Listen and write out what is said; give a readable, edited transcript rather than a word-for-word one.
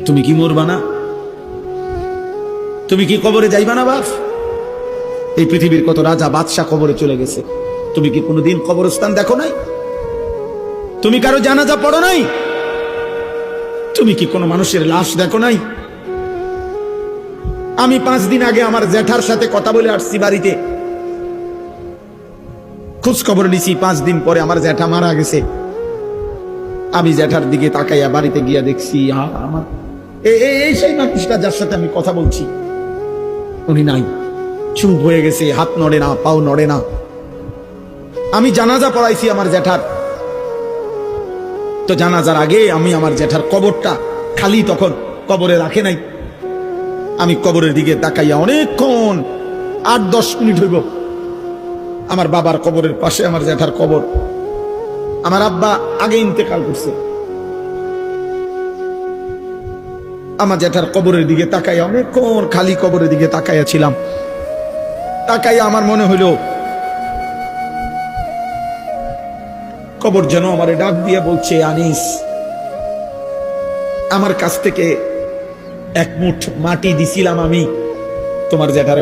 তুমি কি মরবা না? তুমি কি কবরে যাইবা না বাপ? এই পৃথিবীর কত রাজা বাদশাহ কবরে চলে গেছে, তুমি কি কোনোদিন কবরস্থান দেখো নাই? তুমি কারো জানাজা পড়ো নাই? তুমি কি কোনো মানুষের লাশ দেখো নাই? আমি 5 দিন আগে আমার জ্যাঠার সাথে কথা বলে আসছি, বাড়িতে খোঁজ খবর নিছি। 5 দিন পরে আমার জ্যাঠা মারা গেছে। আমি জ্যাঠার দিকে তাকাইয়া বাড়িতে গিয়া দেখছি আমার এই সেই মানুষটা যার সাথে আমি কথা বলছি, উনি নাই, চুপ হয়ে গেছে, হাত নড়ে না, পাও নড়ে না। আমি জানাজা পড়াইছি আমার জ্যাঠার, তো জানাজার আগে আমি আমার জ্যাঠার কবরটা খালি, তখন কবরে রাখে নাই। আমি কবরের দিকে তাকাইয়া অনেকক্ষণ 8-10 মিনিট হইব, আমার বাবার কবরের পাশে আমার জ্যাঠার কবর। আমার আব্বা আগে ইন্তেকাল করছে। আমার জ্যাঠার কবরের দিকে তাকাইয়া অনেকক্ষণ খালি কবরের দিকে তাকাইয়া ছিলাম। তাকাইয়া আমার মনে হইল কবর যেন আমারে ডাক দিয়ে বলছে, আনিস, আমার কাছ থেকে 1 মুঠ মাটি দিছিলাম আমি তোমার জ্যাঠার